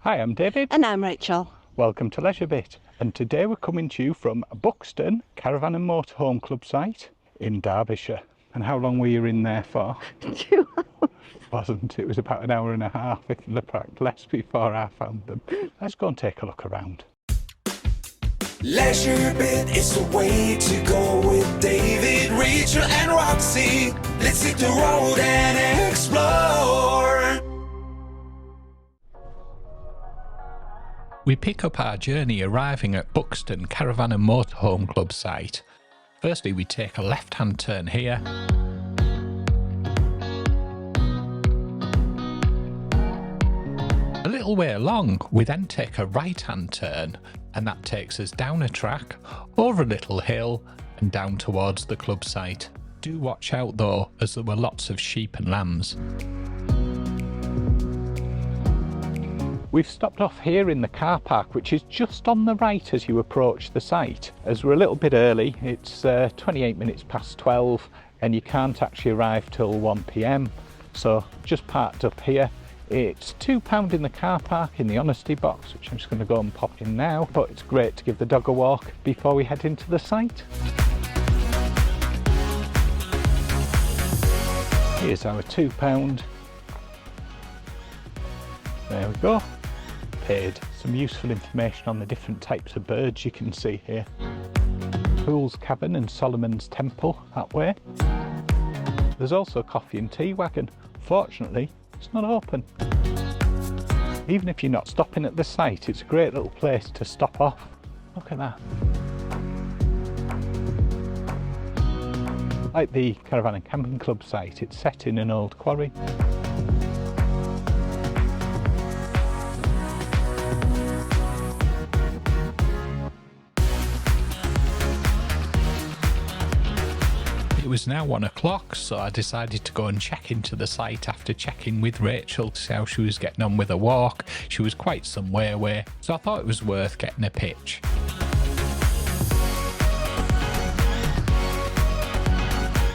Hi, I'm David. And I'm Rachel. Welcome to LeisureBit, and today we're coming to you from Buxton Caravan and Motorhome Club site in Derbyshire. And how long were you in there for? 2 hours. Wasn't it? It was about an hour and a half, if in fact less, before I found them. Let's go and take a look around. LeisureBit is the way to go with David, Rachel and Roxy. Let's hit the road and explore. We pick up our journey arriving at Buxton Caravan and Motorhome Club site. Firstly, we take a left-hand turn here. A little way along, we then take a right-hand turn, and that takes us down a track, over a little hill, and down towards the club site. Do watch out though, as there were lots of sheep and lambs. We've stopped off here in the car park, which is just on the right as you approach the site. As we're a little bit early, it's 28 minutes past 12 and you can't actually arrive till 1 p.m. So just parked up here. It's £2 in the car park in the honesty box, which I'm just going to go and pop in now. But it's great to give the dog a walk before we head into the site. Here's our £2. There we go. Paid. Some useful information on the different types of birds you can see here. Fool's Cavern and Solomon's Temple that way. There's also a coffee and tea wagon. Fortunately, it's not open. Even if you're not stopping at the site, it's a great little place to stop off. Look at that. Like the Caravan and Camping Club site, it's set in an old quarry. It was now 1 o'clock, so I decided to go and check into the site after checking with Rachel to see how she was getting on with her walk. She was quite some way away, so I thought it was worth getting a pitch.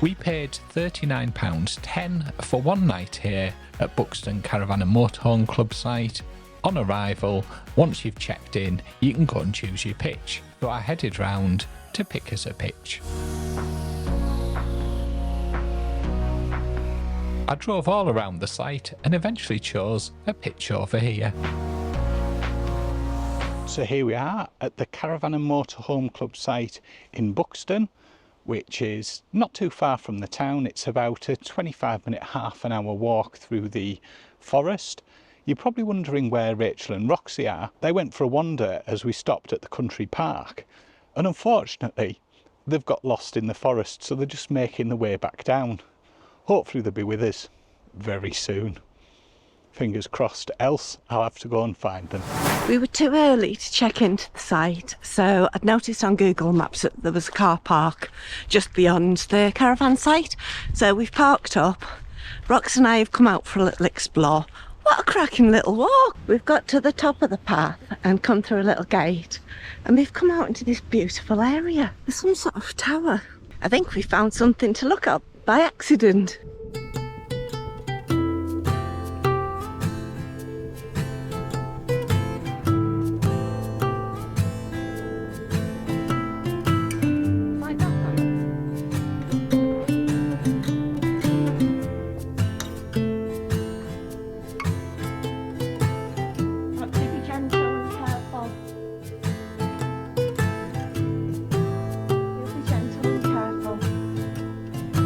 We paid £39.10 for one night here at Buxton Caravan and Motorhome Club site. On arrival, once you've checked in, you can go and choose your pitch. So I headed round to pick us a pitch. I drove all around the site and eventually chose a pitch over here. So here we are at the Caravan and Motorhome Club site in Buxton, which is not too far from the town. It's about a 25-minute, half an hour walk through the forest. You're probably wondering where Rachel and Roxy are. They went for a wander as we stopped at the country park, and unfortunately they've got lost in the forest, so they're just making the way back down. Hopefully they'll be with us very soon. Fingers crossed, else I'll have to go and find them. We were too early to check into the site, so I'd noticed on Google Maps that there was a car park just beyond the caravan site. So we've parked up. Rox and I have come out for a little explore. What a cracking little walk! We've got to the top of the path and come through a little gate, and we've come out into this beautiful area. There's some sort of tower. I think we found something to look at by accident.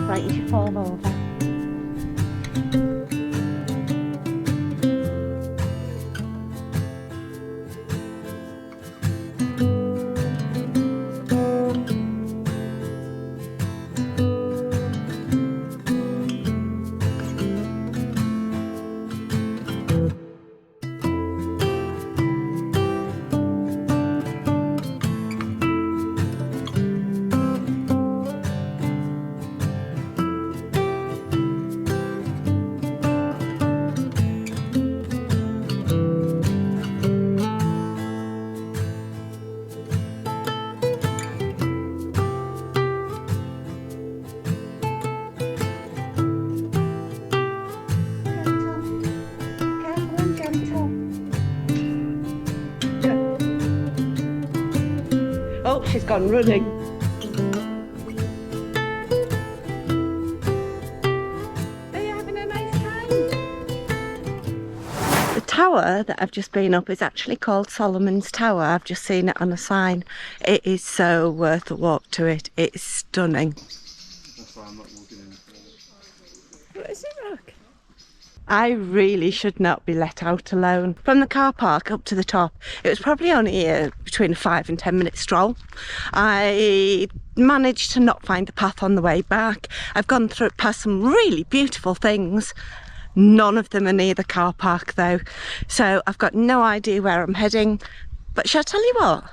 Right, you should fall over. She's gone running. Are you having a nice time? The tower that I've just been up is actually called Solomon's Tower. I've just seen it on a sign. It is so worth a walk to it. It is stunning. That's why I'm not walking in. What is it, Rock? I really should not be let out alone. From the car park up to the top, it was probably only between a 5 and 10 minute stroll. I managed to not find the path on the way back. I've gone through past some really beautiful things. None of them are near the car park though, so I've got no idea where I'm heading. But shall I tell you what?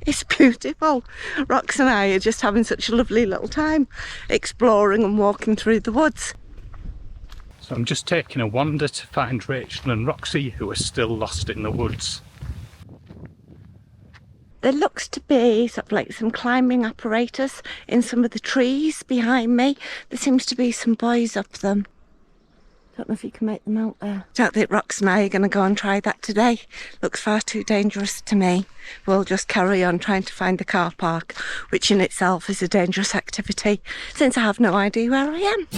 It's beautiful. Rox and I are just having such a lovely little time exploring and walking through the woods. So I'm just taking a wander to find Rachel and Roxy, who are still lost in the woods. There looks to be sort of like some climbing apparatus in some of the trees behind me. There seems to be some boys up them. Don't know if you can make them out there. Don't think Rox and I are going to go and try that today. Looks far too dangerous to me. We'll just carry on trying to find the car park, which in itself is a dangerous activity, since I have no idea where I am.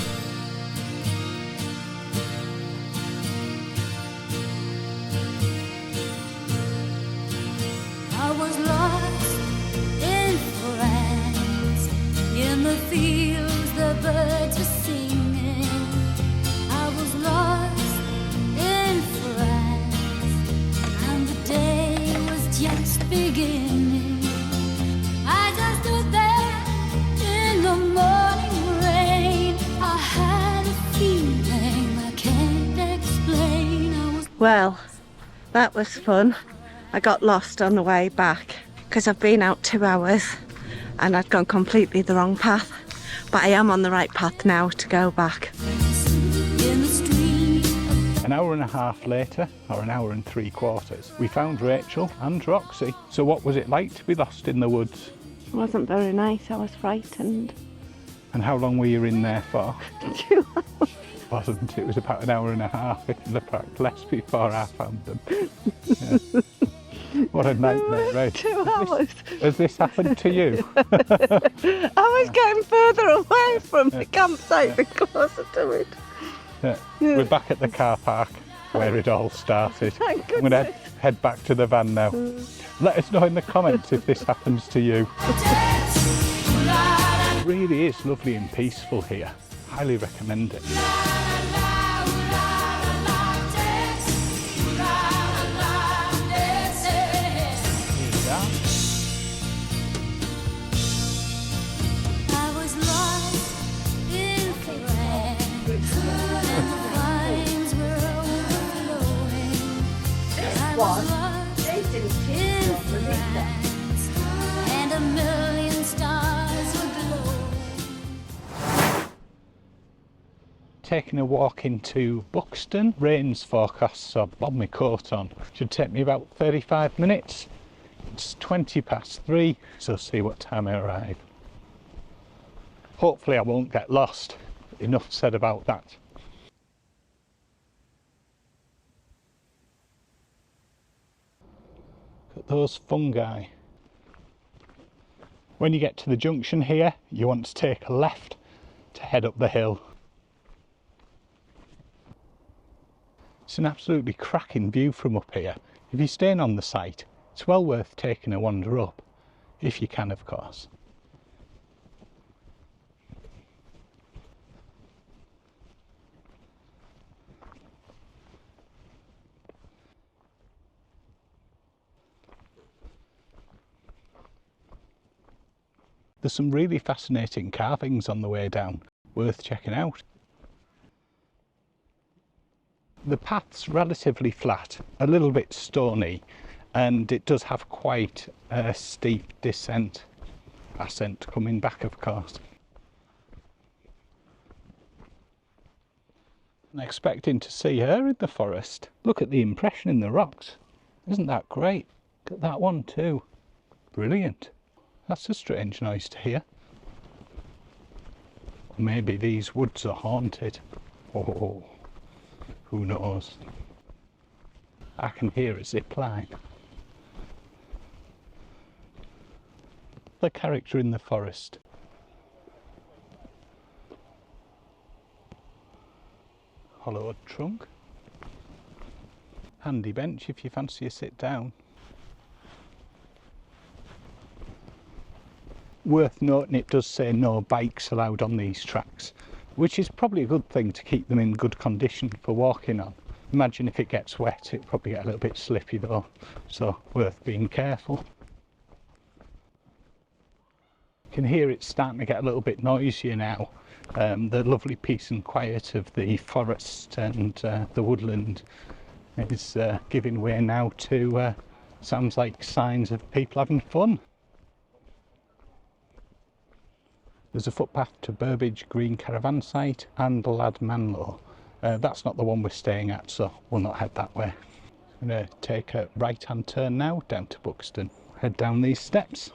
I was lost in France, in the fields the birds were singing. I was lost in France, and the day was just beginning. I just stood there in the morning rain. I had a feeling I can't explain. Well, that was fun. I got lost on the way back because I've been out 2 hours and I'd gone completely the wrong path, but I am on the right path now to go back. An hour and a half later, or an hour and 3/4, we found Rachel and Roxy. So what was it like to be lost in the woods? It wasn't very nice, I was frightened. And how long were you in there for? 2 hours. Wasn't it? It was about an hour and a half, in fact, less before I found them. Yeah. What a nightmare, right? 2 hours. Has this happened to you? I was getting further away from the campsite because of it. Yeah. We're back at the car park where it all started. Thank I'm going to goodness. head back to the van now. Let us know in the comments if this happens to you. It really is lovely and peaceful here. Highly recommend it. And a million stars would glow. Taking a walk into Buxton. Rain's forecast, so I've got my coat on. Should take me about 35 minutes. It's 3:20, so see what time I arrive. Hopefully I won't get lost. Enough said about that. Look at those fungi. When you get to the junction here, you want to take a left to head up the hill. It's an absolutely cracking view from up here. If you're staying on the site, it's well worth taking a wander up, if you can, of course. There's some really fascinating carvings on the way down, worth checking out. The path's relatively flat, a little bit stony, and it does have quite a steep ascent coming back, of course. I'm expecting to see her in the forest. Look at the impression in the rocks. Isn't that great? Look at that one too. Brilliant. That's a strange noise to hear. Maybe these woods are haunted. Oh, who knows? I can hear a zip line. another character in the forest. Hollowed trunk. Handy bench if you fancy a sit down. Worth noting, it does say no bikes allowed on these tracks, which is probably a good thing to keep them in good condition for walking on. Imagine if it gets wet, it'd probably get a little bit slippy though, so worth being careful. You can hear it's starting to get a little bit noisier now. The lovely peace and quiet of the forest and the woodland is giving way now to sounds like signs of people having fun. There's a footpath to Burbage Green Caravan Site and Ladmanlow. That's not the one we're staying at, so we'll not head that way. I'm going to take a right hand turn now down to Buxton. Head down these steps.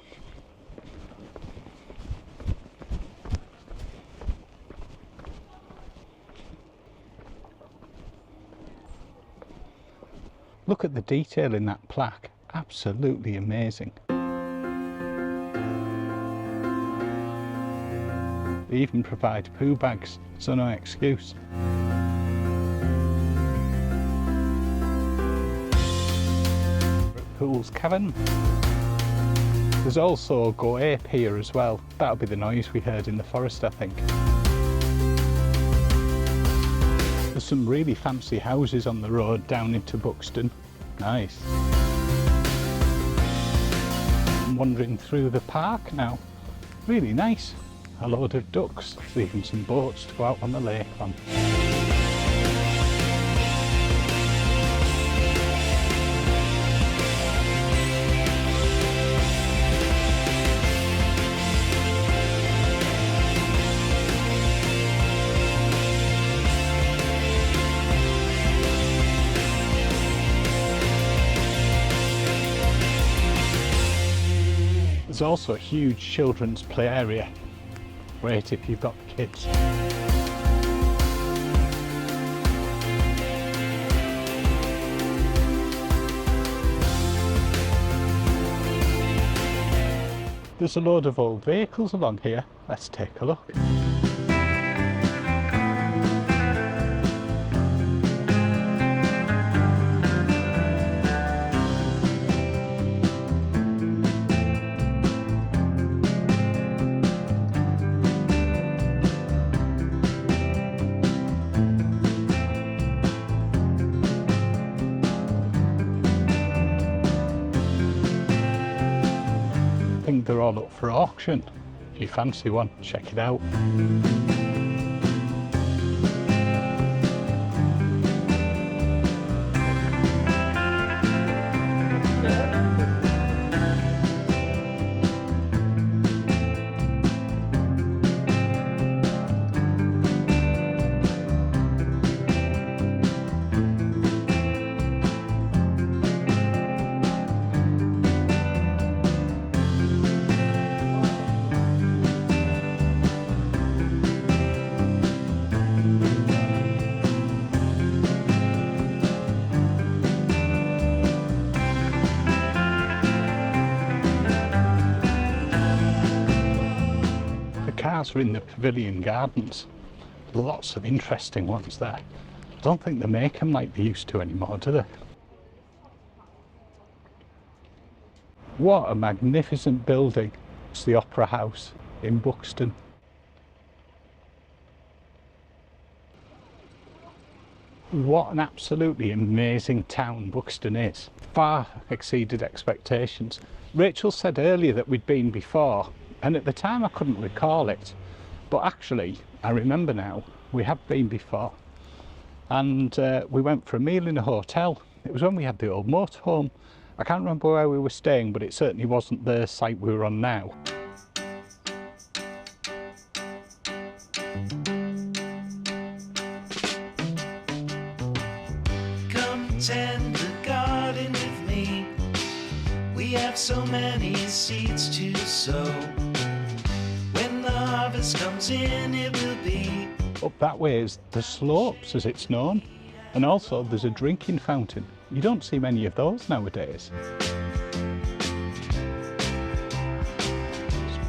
Look at the detail in that plaque, absolutely amazing. They even provide poo bags, so no excuse. We're at Pools Cavern. There's also Go Ape here as well. That'll be the noise we heard in the forest, I think. There's some really fancy houses on the road down into Buxton. Nice. I'm wandering through the park now. Really nice. A load of ducks. There's even some boats to go out on the lake on. There's also a huge children's play area. Great if you've got kids. There's a load of old vehicles along here. Let's take a look. I think they're all up for auction. If you fancy one, check it out. Cars are in the pavilion gardens. Lots of interesting ones there. I don't think they make them like they used to anymore, do they? What a magnificent building. It's the Opera House in Buxton. What an absolutely amazing town Buxton is. Far exceeded expectations. Rachel said earlier that we'd been before, and at the time I couldn't recall it, but actually I remember now, we have been before. And we went for a meal in a hotel. It was when we had the old motorhome. I can't remember where we were staying, but it certainly wasn't the site we were on now. Come tend the garden with me. We have so many seeds to sow. When the harvest comes in, it will be. Up that way is the slopes, as it's known, and also there's a drinking fountain. You don't see many of those nowadays.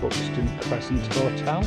Buxton Crescent Hotel.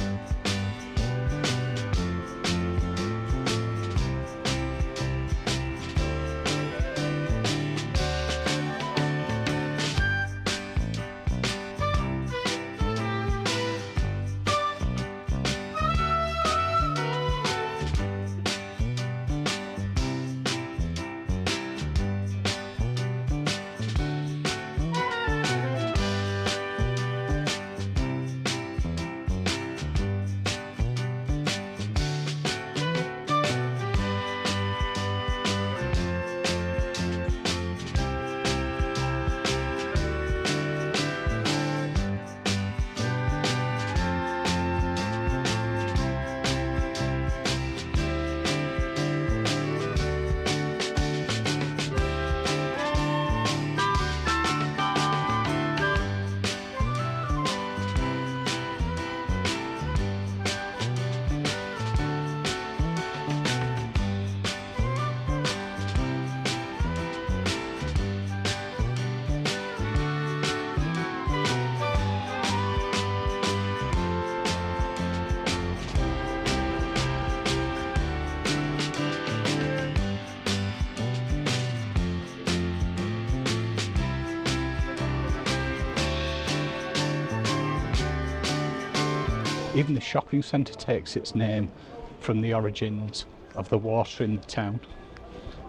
Even the shopping centre takes its name from the origins of the water in the town.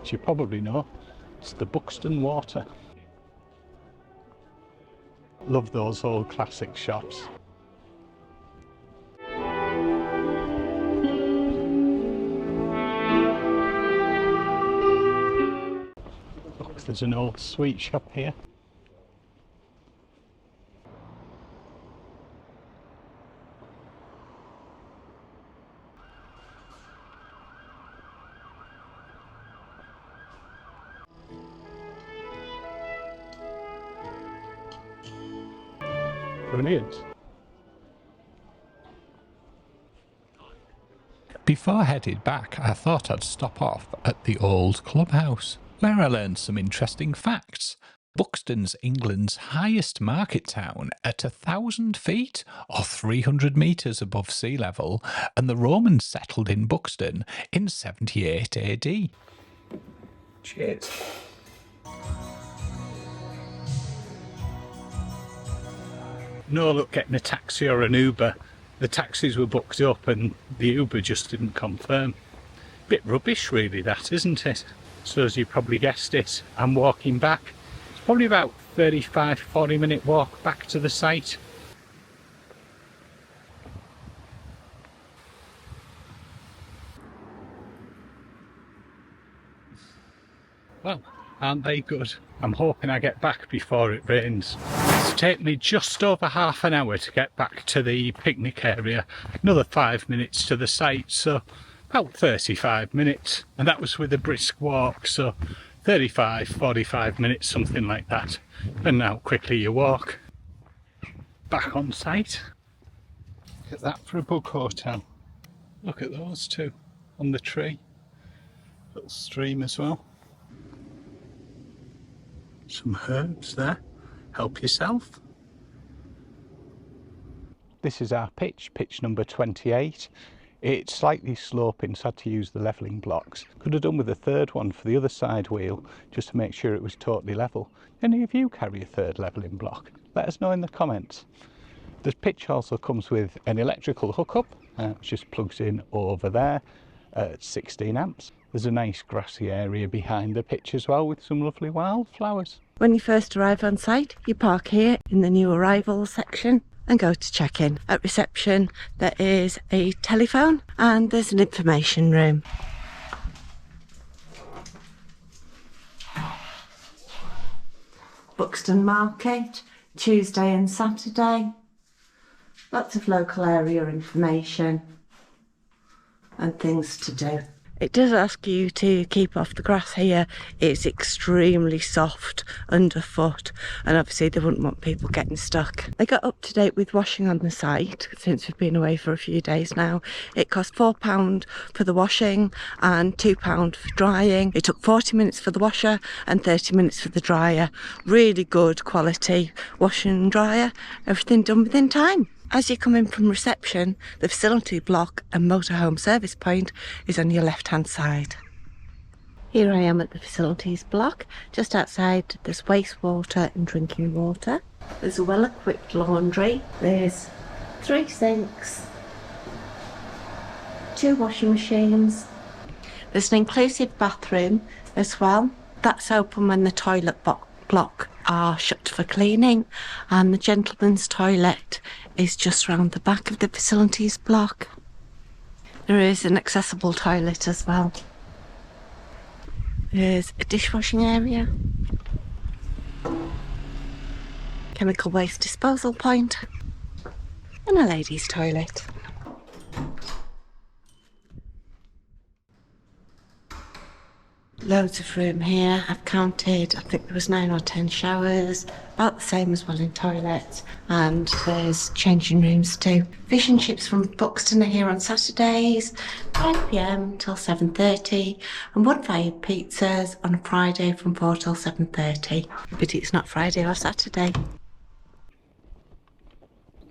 As you probably know, it's the Buxton Water. Love those old classic shops. Look, there's an old sweet shop here. Brilliant. Before headed back, I thought I'd stop off at the old clubhouse, where I learned some interesting facts. Buxton's England's highest market town at 1,000 feet or 300 metres above sea level, and the Romans settled in Buxton in 78 AD. Cheers. No luck getting a taxi or an Uber. The taxis were booked up and the Uber just didn't confirm. Bit rubbish really, that, isn't it? So as you probably guessed it, I'm walking back. It's probably about 35-40 minute walk back to the site. Well, aren't they good? I'm hoping I get back before it rains. It's taken me just over half an hour to get back to the picnic area. Another 5 minutes to the site, so about 35 minutes. And that was with a brisk walk, so 35, 45 minutes, something like that. And now quickly you walk. Back on site. Look at that for a bug hotel. Look at those two on the tree. Little stream as well. Some herbs there, help yourself. This is our pitch number 28. It's slightly sloping, so I had to use the levelling blocks. Could have done with a third one for the other side wheel, just to make sure it was totally level. Any of you carry a third levelling block? Let us know in the comments. The pitch also comes with an electrical hookup, which just plugs in over there at 16 amps. There's a nice grassy area behind the pitch as well with some lovely wildflowers. When you first arrive on site, you park here in the new arrivals section and go to check-in. At reception there is a telephone and there's an information room. Buxton Market, Tuesday and Saturday. Lots of local area information and things to do. It does ask you to keep off the grass here. It's extremely soft underfoot, and obviously they wouldn't want people getting stuck. They got up to date with washing on the site since we've been away for a few days now. It cost £4 for the washing and £2 for drying. It took 40 minutes for the washer and 30 minutes for the dryer. Really good quality washer and dryer. Everything done within time. As you come in from reception, the facility block and motorhome service point is on your left-hand side. Here I am at the facilities block. Just outside there's wastewater and drinking water. There's a well-equipped laundry. There's 3 sinks, 2 washing machines. There's an inclusive bathroom as well. That's open when the toilet block are shut for cleaning, and the gentleman's toilet is just round the back of the facilities block. There is an accessible toilet as well. There's a dishwashing area, chemical waste disposal point, and a ladies' toilet. Loads of room here. I've counted, I think there was 9 or 10 showers, about the same as well in toilets, and there's changing rooms too. Fish and chips from Buxton are here on Saturdays, 5 p.m. till 7:30, and wood-fired pizzas on a Friday from 4 till 7:30. But it's not Friday or Saturday.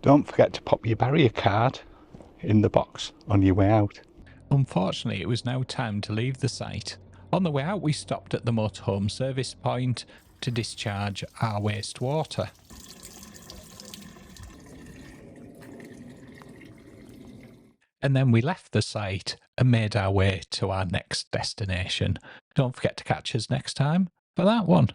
Don't forget to pop your barrier card in the box on your way out. Unfortunately, it was now time to leave the site. On the way out, we stopped at the motorhome service point to discharge our wastewater. And then we left the site and made our way to our next destination. Don't forget to catch us next time for that one.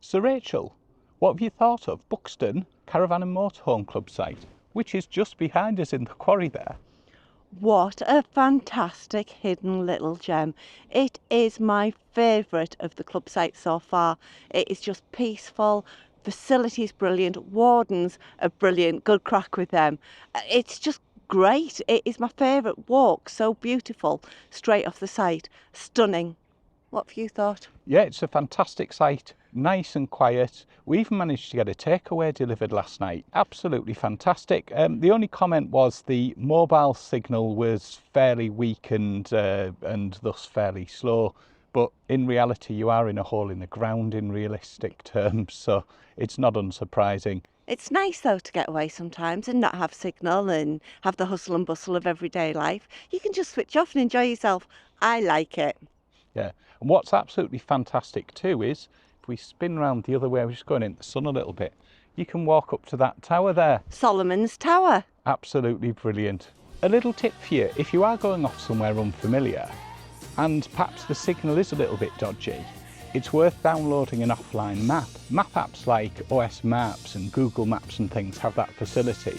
So Rachel, what have you thought of Buxton Caravan and Motorhome Club site, which is just behind us in the quarry there? What a fantastic hidden little gem. It is my favourite of the club sites so far. It is just peaceful, facilities brilliant, wardens are brilliant, good crack with them. It's just great. It is my favourite walk, so beautiful, straight off the site, stunning. What have you thought? Yeah, it's a fantastic site, nice and quiet. We even managed to get a takeaway delivered last night. Absolutely fantastic. The only comment was the mobile signal was fairly weak and thus fairly slow. But in reality, you are in a hole in the ground in realistic terms, so it's not unsurprising. It's nice though to get away sometimes and not have signal and have the hustle and bustle of everyday life. You can just switch off and enjoy yourself. I like it. Yeah, and what's absolutely fantastic too is if we spin round the other way, we're just going into the sun a little bit, you can walk up to that tower there. Solomon's Tower. Absolutely brilliant. A little tip for you, if you are going off somewhere unfamiliar and perhaps the signal is a little bit dodgy, it's worth downloading an offline map. Map apps like OS Maps and Google Maps and things have that facility.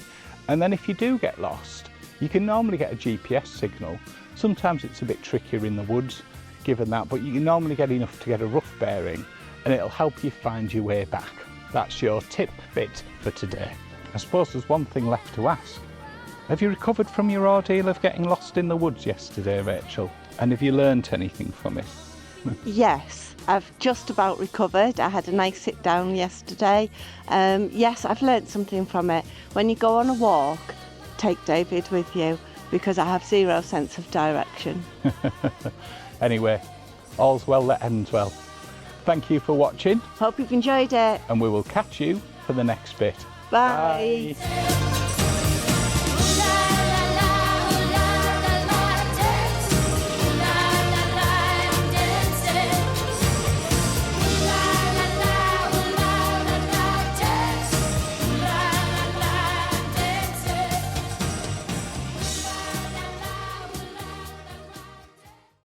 And then if you do get lost, you can normally get a GPS signal. Sometimes it's a bit trickier in the woods, given that, but you can normally get enough to get a rough bearing and it'll help you find your way back. That's your tip bit for today. I suppose there's one thing left to ask. Have you recovered from your ordeal of getting lost in the woods yesterday, Rachel? And have you learnt anything from it? Yes, I've just about recovered. I had a nice sit down yesterday. Yes, I've learnt something from it. When you go on a walk, take David with you because I have zero sense of direction. Anyway, all's well that ends well. Thank you for watching. Hope you've enjoyed it. And we will catch you for the next bit. Bye. Bye.